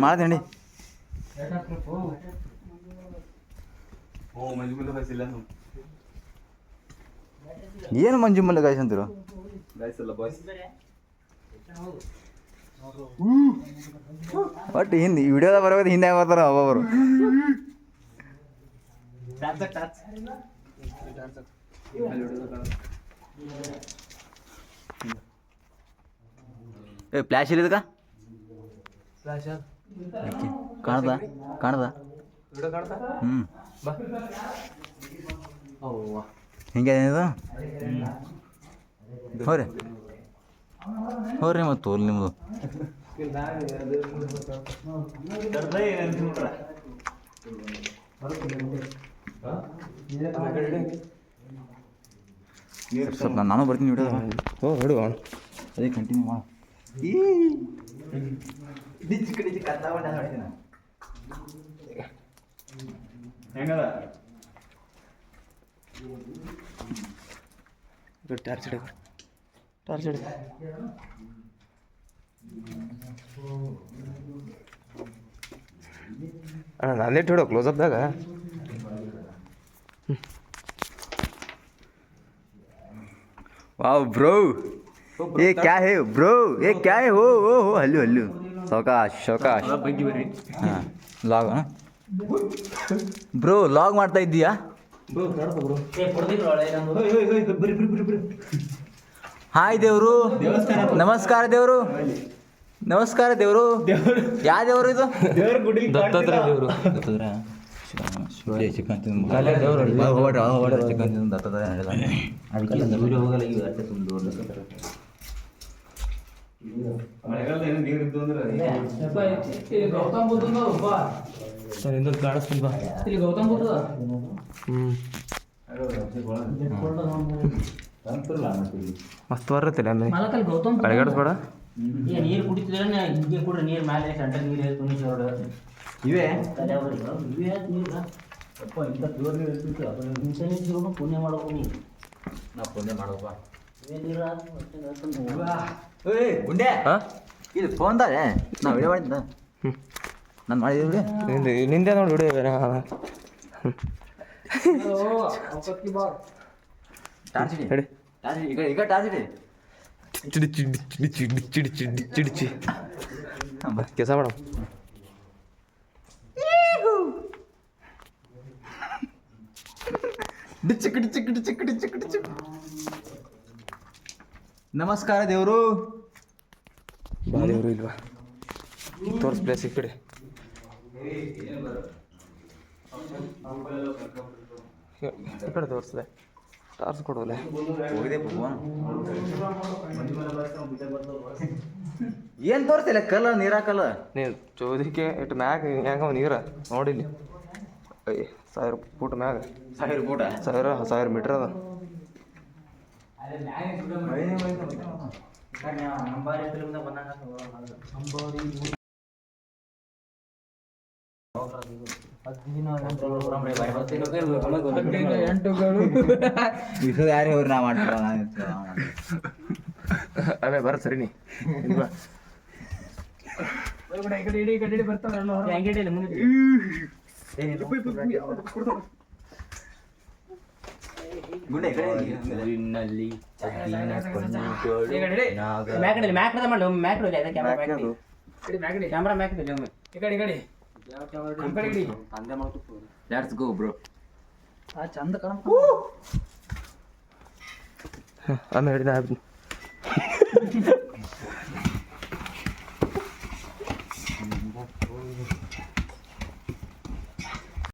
ಮಾಡ್ತೀನಿ ಏನು ಮಂಜು ಮಲ್ಲ ಗಾಯ್ಸ್ ಅಂತೀರು ಒಟ್ಟು ಹಿಂದೆ ವಿಡಿಯೋದಾಗ ಬರೋದು ಹಿಂದೆ ಬರ್ತಾರ ಒಬ್ಬೊಬ್ಬರು ಫ್ಲಾಶ್ ಇಲ್ಲಿದಕ್ಕ ಕಾಣ್ದ ಕಾಣ್ದ ಹಿಂಗೆ ಏನಿದು ಹೋರಿ ಹೋರಿ ಮತ್ತು ತೋಲ್ ನಿಮ್ಮದು ಸ್ವಲ್ಪ ನಾನು ಬರ್ತೀನಿ ವಿಡಿಯೋ ಹೊಡು ಅದೇ ಕಂಟಿನ್ಯೂ ಮಾಡು ಹೆಂಗದ ಟಾರ್ಚ್ ಹಿಡಿದು ಟಾರ್ಚ್ ಹಿಡಿದು ಅಣ್ಣ ನಾನೇ ಹಿಡೋ ಕ್ಲೋಸಪ್ದಾಗ वाह ब्रो ये क्या है ब्रो ये क्या है हो हल्लू हल्लू सावकाश सावकाश ಹಾಂ ಲಾಗ್ ಬ್ರೋ ಲಾಗ್ ಮಾಡ್ತಾ ಇದ್ದೀಯಾ ಹಾಯ್ ದೇವರು ನಮಸ್ಕಾರ ದೇವರು ನಮಸ್ಕಾರ ದೇವರು ಯಾವ ದೇವರು ಇದು ದತ್ತಾತ್ರೇಯ ದೇವರು ಚಿಕನ್ ತಿಂದು ಚಿಕನ್ ತಿಂದು ದತ್ತಾತ್ರೇಯ ಗೌತಮ್ ಬುದ್ಧ ಮಸ್ತ್ ಬರತ್ತಿಲ್ಲ ಅಳಗಾಡಿಸ್ಬೇಡ ನೀರು ಕುಡಿತಿದ್ರೆ ಹಿಂಗೆ ಕೂಡ ನೀರು ಮೇಲೆ ಸೆಂಟರ್ ನೀರು ಇವೆ ನೀರು ಪುಣ್ಯ ಮಾಡೋಕು ನಾ ಪುಣ್ಯ ಮಾಡೋಪ್ಪ ಗುಂಡೆ ಇದು ಫೋನ್ದಾಗೆ ನಾ ವಿಡಿಯೋ ಮಾಡಿದ್ದ ನಾನು ಮಾಡಿದ್ದೆ ನಿಂದೆ ನೋಡಿ ವಿಡಿಯೋ ಟಾರ್ಚ್ ಇಡಿ ಈಗ ಟಾರ್ಚ್ ಇಡಿ ಚಿಡಿ ಚಿಡಿ ಚಿಡಿ ಚಿಡಿ ಚಿಡಿ ಚಿಡಿ ಚಿಡಿಚಿ ಕೆಲಸ ಮೇಡಮ್ ನಮಸ್ಕಾರ ದೇವರು ದೇವರು ಇಲ್ವಾ ತೋರ್ಸ್ ಪ್ಲೇಸ್ ಈ ಕಡೆ ಈ ಕಡೆ ತೋರಿಸ್ದೆ ಟಾರ್ಚ್ ಕೊಡೋಲ್ಲ ಹೋಗಿದೆ ಏನು ತೋರಿಸ್ತಿಲ್ಲ ಕಲ್ಲ ನೀರಾಕಲ್ಲ ನೀನು ಚೋದಿಕೆ ಇಟ್ಟು ಮ್ಯಾಗ ಹೆಂಗ ನೀರ ನೋಡಿಲ್ಲಿ 1000 ಫೂಟ್ ಮ್ಯಾಗ 1000 ಫೂಟ 1000 ಮೀಟ್ರ್ ಅದ ಯಾರೇ ಅವ್ರು ನಾ ಮಾಡ್ತೀರ ಅವೇ ಬರ ಸರಿನಿ ಕ್ಯಾಮ್ರಾ ಮ್ಯಾಕ್ ಲೆಟ್ಸ್ ಗೋ ಬ್ರೋ ಚಂದ ಕಣ ಆಮೇಲೆ